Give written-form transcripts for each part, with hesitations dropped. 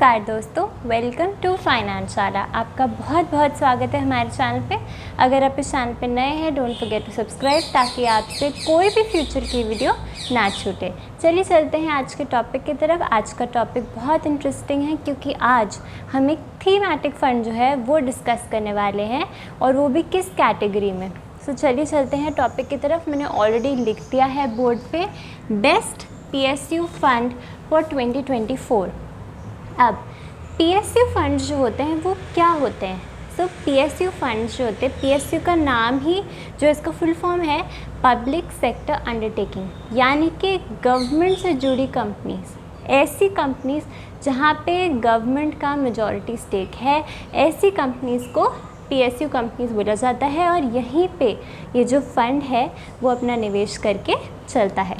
नमस्कार दोस्तों, welcome to फाइनेंसशाला। आपका बहुत बहुत स्वागत है हमारे चैनल पे। अगर आप इस चैनल पे नए हैं, डोंट फॉरगेट टू सब्सक्राइब ताकि आपसे कोई भी फ्यूचर की वीडियो ना छूटे। चलिए चलते हैं आज के टॉपिक की तरफ। आज का टॉपिक बहुत इंटरेस्टिंग है क्योंकि आज हम एक थीमेटिक फ़ंड जो है वो डिस्कस करने वाले हैं, और वो भी किस कैटेगरी में। सो चलिए चलते हैं टॉपिक की तरफ। मैंने ऑलरेडी लिख दिया है बोर्ड पे, बेस्ट PSU फंड फॉर 2024। अब PSU फंड जो होते हैं वो क्या होते हैं? सो PSU फंड जो होते हैं, PSU का नाम ही जो इसका फुल फॉर्म है पब्लिक सेक्टर अंडरटेकिंग, यानी कि गवर्नमेंट से जुड़ी कंपनीज, ऐसी कंपनीज जहाँ पे गवर्नमेंट का मेजॉरिटी स्टेक है, ऐसी कंपनीज को PSU कंपनीज बोला जाता है। और यहीं पे ये जो फंड है वो अपना निवेश करके चलता है।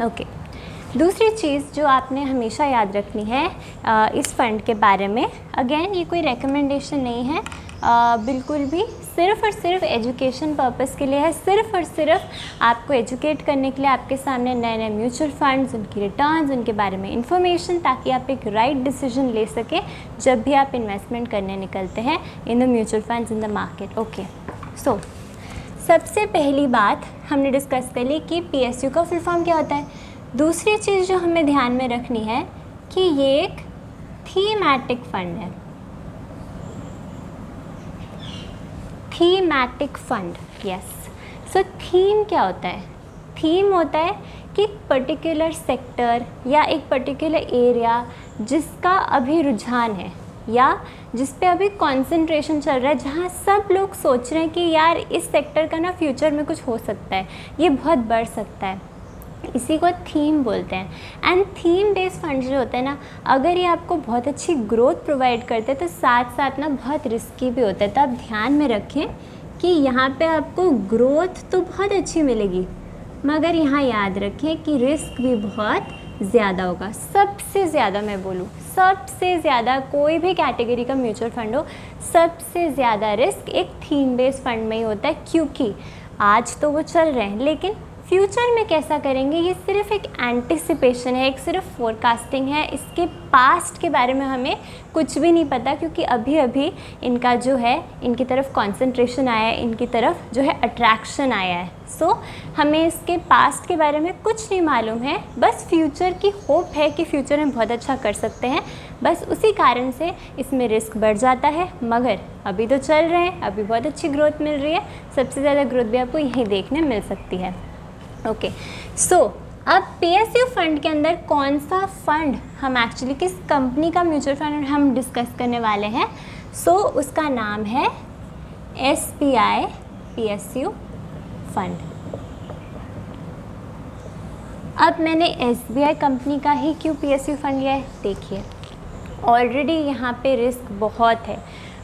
ओके, दूसरी चीज़ जो आपने हमेशा याद रखनी है इस फ़ंड के बारे में, अगेन ये कोई रिकमेंडेशन नहीं है, बिल्कुल भी सिर्फ़ और सिर्फ एजुकेशन पर्पस के लिए है। सिर्फ़ और सिर्फ आपको एजुकेट करने के लिए, आपके सामने नए नए म्यूचुअल फंड्स, उनकी रिटर्न्स, उनके बारे में इंफॉर्मेशन, ताकि आप एक राइट डिसीजन ले सकें जब भी आप इन्वेस्टमेंट करने निकलते हैं in the mutual funds in the market. Okay, so सबसे पहली बात हमने डिस्कस कर ली कि PSU का फुल फॉर्म क्या होता है। दूसरी चीज़ जो हमें ध्यान में रखनी है कि ये एक थीमेटिक फंड है। Thematic fund, yes. So theme क्या होता है? थीम होता है कि पर्टिकुलर सेक्टर या एक पर्टिकुलर एरिया जिसका अभी रुझान है या जिस पे अभी कंसंट्रेशन चल रहा है, जहाँ सब लोग सोच रहे हैं कि यार इस सेक्टर का ना फ्यूचर में कुछ हो सकता है, ये बहुत बढ़ सकता है, इसी को थीम बोलते हैं। एंड थीम बेस्ड फंड जो होते हैं ना, अगर ये आपको बहुत अच्छी ग्रोथ प्रोवाइड करते हैं तो साथ साथ ना बहुत रिस्की भी होता है। तो आप ध्यान में रखें कि यहाँ पे आपको ग्रोथ तो बहुत अच्छी मिलेगी, मगर यहाँ याद रखें कि रिस्क भी बहुत ज़्यादा होगा। सबसे ज़्यादा मैं बोलूँ, सबसे ज़्यादा कोई भी कैटेगरी का म्यूचुअल फंड हो, सबसे ज़्यादा रिस्क एक थीम बेस्ड फंड में ही होता है, क्योंकि आज तो वो चल रहे हैं लेकिन फ्यूचर में कैसा करेंगे ये सिर्फ एक एंटिसिपेशन है, एक सिर्फ फोरकास्टिंग है। इसके पास्ट के बारे में हमें कुछ भी नहीं पता, क्योंकि अभी अभी इनका जो है, इनकी तरफ कंसंट्रेशन आया है, इनकी तरफ जो है अट्रैक्शन आया है। सो हमें इसके पास्ट के बारे में कुछ नहीं मालूम है, बस फ्यूचर की होप है कि फ्यूचर में बहुत अच्छा कर सकते हैं, बस उसी कारण से इसमें रिस्क बढ़ जाता है। मगर अभी तो चल रहे हैं, अभी बहुत अच्छी ग्रोथ मिल रही है, सबसे ज़्यादा ग्रोथ भी आपको यहीं देखने मिल सकती है। ओके, सो अब PSU फंड के अंदर कौन सा फंड हम एक्चुअली किस कंपनी का म्यूचुअल फंड हम डिस्कस करने वाले हैं। सो उसका नाम है SBI PSU फंड। अब मैंने SBI कंपनी का ही क्यों PSU फंड लिया है, देखिए ऑलरेडी यहाँ पे रिस्क बहुत है,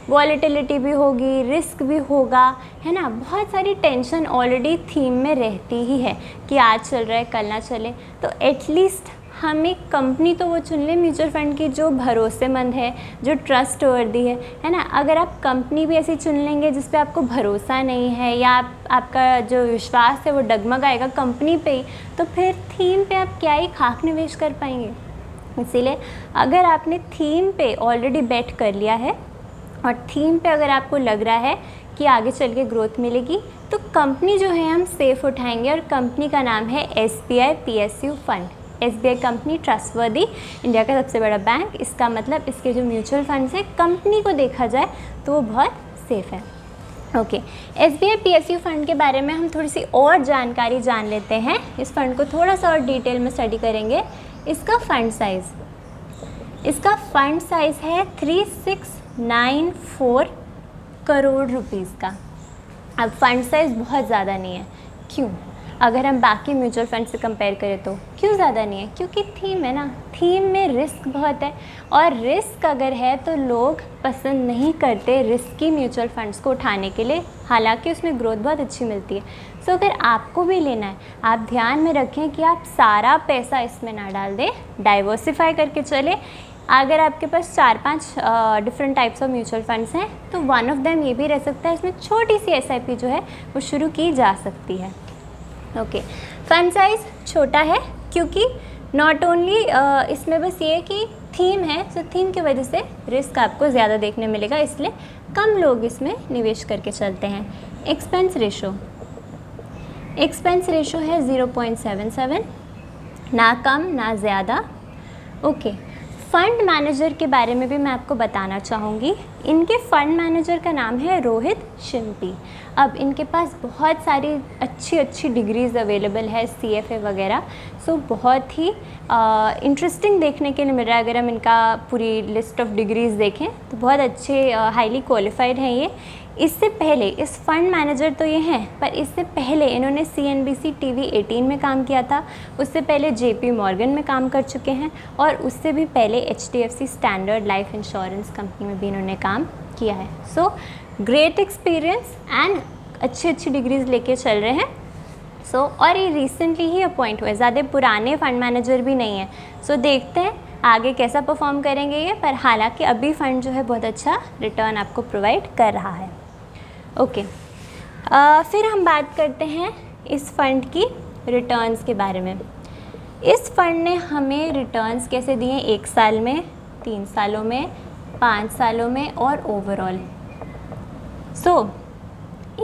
वॉलेटिलिटी भी होगी, रिस्क भी होगा, है ना। बहुत सारी टेंशन ऑलरेडी थीम में रहती ही है कि आज चल रहा है कल ना चले। तो एटलीस्ट हम एक कंपनी तो वो चुन लें म्यूचुअल फंड की जो भरोसेमंद है, जो ट्रस्ट वर्दी है ना। अगर आप कंपनी भी ऐसी चुन लेंगे जिस पे आपको भरोसा नहीं है या आपका जो विश्वास है वो डगमगाएगा कंपनी पे ही, तो फिर थीम पे आप क्या ही खाक निवेश कर पाएंगे। इसीलिए अगर आपने थीम पे ऑलरेडी बेट कर लिया है और थीम पे अगर आपको लग रहा है कि आगे चल के ग्रोथ मिलेगी, तो कंपनी जो है हम सेफ़ उठाएंगे, और कंपनी का नाम है SBI PSU fund. SBI company trustworthy, India का सबसे बड़ा बैंक। इसका मतलब इसके जो म्यूचुअल फंड्स हैं, कंपनी को देखा जाए तो वो बहुत सेफ़ है। ओके, SBI PSU फंड के बारे में हम थोड़ी सी और जानकारी जान लेते हैं। इस फंड को थोड़ा सा और डिटेल में स्टडी करेंगे। इसका फंड साइज़ है 3694 करोड़ रुपीज़ का। अब फंड साइज़ बहुत ज़्यादा नहीं है, क्यों? अगर हम बाकी म्यूचुअल फंड से कंपेयर करें तो क्यों ज़्यादा नहीं है? क्योंकि थीम है ना, थीम में रिस्क बहुत है, और रिस्क अगर है तो लोग पसंद नहीं करते रिस्की म्यूचुअल फंड्स को उठाने के लिए, हालांकि उसमें ग्रोथ बहुत अच्छी मिलती है। सो अगर आपको भी लेना है, आप ध्यान में रखें कि आप सारा पैसा इसमें ना डाल दें, डाइवर्सिफाई करके चले। अगर आपके पास 4-5 different types of mutual funds हैं तो वन ऑफ देम ये भी रह सकता है, इसमें छोटी सी SIP जो है वो शुरू की जा सकती है। ओके, फंड साइज़ छोटा है क्योंकि नॉट ओनली इसमें बस ये है कि थीम है, तो थीम की वजह से रिस्क आपको ज़्यादा देखने मिलेगा, इसलिए कम लोग इसमें निवेश करके चलते हैं। एक्सपेंस रेशो है 0.77, ना कम ना ज़्यादा। ओके, फ़ंड मैनेजर के बारे में भी मैं आपको बताना चाहूँगी। इनके फ़ंड मैनेजर का नाम है रोहित शिंपी। अब इनके पास बहुत सारी अच्छी डिग्रीज़ अवेलेबल है, CFA वगैरह, सो बहुत ही इंटरेस्टिंग देखने के लिए मिल रहा है। अगर हम इनका पूरी लिस्ट ऑफ डिग्रीज़ देखें तो बहुत अच्छे हाईली क्वालिफाइड हैं ये। इससे पहले इस फंड मैनेजर तो ये हैं, पर इससे पहले इन्होंने CNBC TV 18 में काम किया था, उससे पहले JP मॉर्गन में काम कर चुके हैं, और उससे भी पहले HDFC standard life insurance company में भी इन्होंने काम किया है। सो ग्रेट एक्सपीरियंस एंड अच्छी डिग्रीज लेके चल रहे हैं। सो और ये रिसेंटली ही अपॉइंट हुए, ज़्यादा पुराने फंड मैनेजर भी नहीं हैं। सो देखते हैं आगे कैसा परफॉर्म करेंगे ये, पर हालांकि अभी फ़ंड जो है बहुत अच्छा रिटर्न आपको प्रोवाइड कर रहा है। ओके, फिर हम बात करते हैं इस फ़ंड की रिटर्न्स के बारे में। इस फ़ंड ने हमें रिटर्न्स कैसे दिए, 1 साल में, 3 सालों में, 5 सालों में और ओवरऑल। सो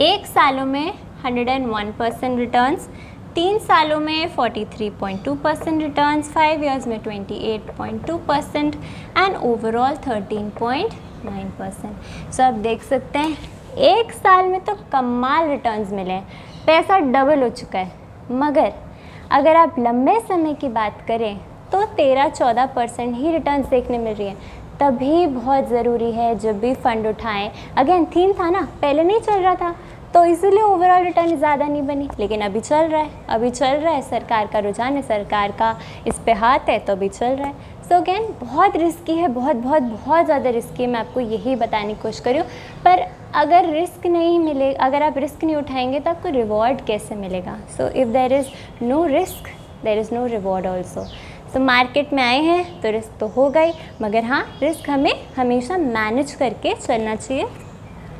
1 सालों में 101% रिटर्न्स, 3 सालों में 43.2% रिटर्न्स, 5 इयर्स में 28.2% एंड ओवरऑल 13.9%। सो आप देख सकते हैं 1 साल में तो कमाल रिटर्न्स मिले हैं, पैसा डबल हो चुका है। मगर अगर आप लंबे समय की बात करें तो 13-14% ही रिटर्न्स देखने मिल रही है। तभी बहुत ज़रूरी है जब भी फ़ंड उठाएं, अगेन थीम था ना, पहले नहीं चल रहा था तो इसीलिए ओवरऑल रिटर्न ज़्यादा नहीं बनी, लेकिन अभी चल रहा है, सरकार का रुझान है, सरकार का इस पे हाथ है, तो अभी चल रहा है। सो अगेन बहुत रिस्की है, बहुत ज़्यादा रिस्की है, मैं आपको यही बताने की कोशिश कर रही हूँ। पर अगर रिस्क नहीं मिले, अगर आप रिस्क नहीं उठाएंगे तो आपको रिवॉर्ड कैसे मिलेगा? So if there is no risk there is no reward also. So market में आए हैं तो रिस्क तो होगा ही, मगर हाँ, रिस्क हमें हमेशा मैनेज करके चलना चाहिए,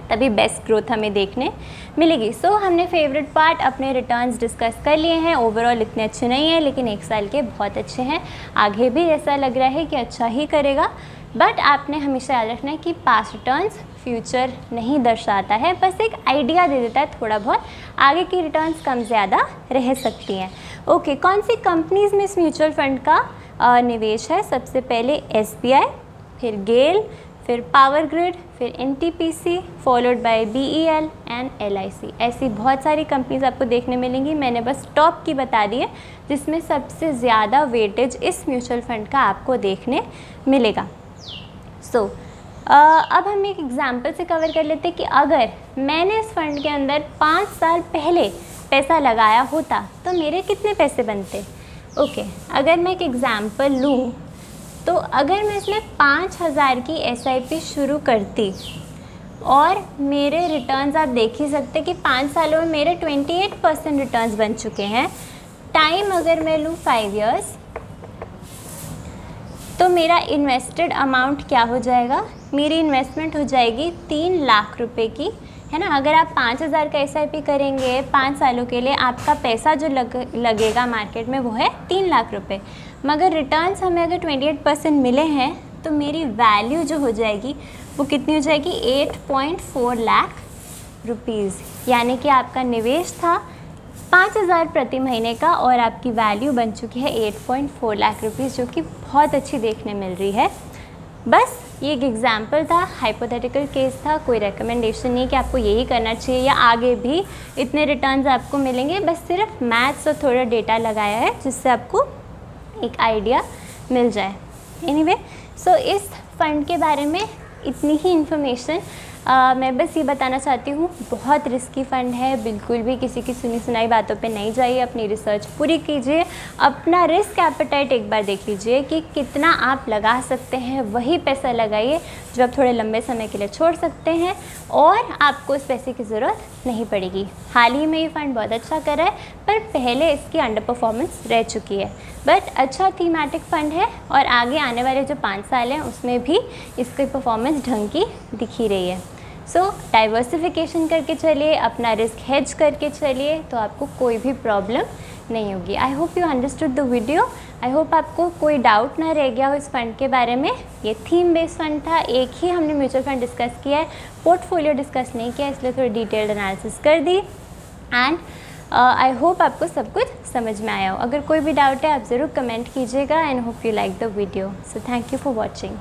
तभी बेस्ट ग्रोथ हमें देखने मिलेगी। सो हमने फेवरेट पार्ट अपने रिटर्न्स डिस्कस कर लिए हैं। ओवरऑल इतने अच्छे नहीं हैं, लेकिन 1 साल के बहुत अच्छे हैं। आगे भी ऐसा लग रहा है कि अच्छा ही करेगा, बट आपने हमेशा याद रखना है कि पास्ट रिटर्न्स फ्यूचर नहीं दर्शाता है, बस एक आइडिया दे देता है थोड़ा बहुत, आगे की रिटर्न्स कम ज़्यादा रह सकती हैं। ओके, कौन सी कंपनीज़ में इस म्यूचुअल फंड का निवेश है? सबसे पहले SBI, फिर गेल, फिर पावर ग्रिड, फिर NTPC, followed by BEL and LIC। ऐसी बहुत सारी कंपनीज आपको देखने मिलेंगी, मैंने बस टॉप की बता दी है जिसमें सबसे ज़्यादा वेटेज इस म्यूचुअल फंड का आपको देखने मिलेगा। सो अब हम एक एग्जांपल से कवर कर लेते हैं कि अगर मैंने इस फंड के अंदर 5 साल पहले पैसा लगाया होता तो मेरे कितने पैसे बनते। ओके, अगर मैं एक एग्जांपल लूँ तो अगर मैं इसमें 5,000 की SIP शुरू करती और मेरे रिटर्न्स आप देख ही सकते कि 5 सालों में मेरे 28% रिटर्न्स बन चुके हैं। टाइम अगर मैं लूँ 5 इयर्स, तो मेरा इन्वेस्टेड अमाउंट क्या हो जाएगा? मेरी इन्वेस्टमेंट हो जाएगी 3 लाख रुपए की, है ना। अगर आप 5,000 का SIP करेंगे 5 सालों के लिए, आपका पैसा जो लगेगा मार्केट में वो है 3 लाख रुपए, मगर रिटर्न्स हमें अगर 28% मिले हैं तो मेरी वैल्यू जो हो जाएगी वो कितनी हो जाएगी? 8.4 लाख रुपीज़। यानी कि आपका निवेश था 5,000 प्रति महीने का और आपकी वैल्यू बन चुकी है 8.4 लाख रुपीज़, जो कि बहुत अच्छी देखने मिल रही है। बस ये एक एग्जाम्पल था, हाइपोथेटिकल केस था, कोई रिकमेंडेशन नहीं कि आपको यही करना चाहिए या आगे भी इतने रिटर्न्स आपको मिलेंगे। बस सिर्फ मैथ्स और थोड़ा डेटा लगाया है जिससे आपको एक आइडिया मिल जाए। एनीवे, सो इस फंड के बारे में इतनी ही इन्फॉर्मेशन मैं बस ये बताना चाहती हूँ, बहुत रिस्की फ़ंड है, बिल्कुल भी किसी की सुनी सुनाई बातों पे नहीं जाइए, अपनी रिसर्च पूरी कीजिए, अपना रिस्क एपेटाइट एक बार देख लीजिए कि कितना आप लगा सकते हैं, वही पैसा लगाइए जो आप थोड़े लंबे समय के लिए छोड़ सकते हैं और आपको उस पैसे की ज़रूरत नहीं पड़ेगी। हाल ही में ये फ़ंड बहुत अच्छा कर रहा है, पर पहले इसकी अंडर परफॉर्मेंस रह चुकी है, बट अच्छा थीमेटिक फ़ंड है और आगे आने वाले जो 5 साल हैं उसमें भी इसकी परफॉर्मेंस ढंग की दिख ही रही है। सो डाइवर्सिफिकेशन करके चलिए, अपना रिस्क हेज करके चलिए, तो आपको कोई भी प्रॉब्लम नहीं होगी। I hope you understood the video. I hope आपको कोई डाउट ना रह गया हो इस फंड के बारे में। ये थीम बेस्ड फंड था, एक ही हमने म्यूचुअल फंड डिस्कस किया है, पोर्टफोलियो डिस्कस नहीं किया, इसलिए थोड़ी डिटेल्ड एनालिसिस कर दी। एंड आई होप आपको सब कुछ समझ में आया हो। अगर कोई भी डाउट है आप ज़रूर कमेंट कीजिएगा and hope you like the video. So thank you for watching.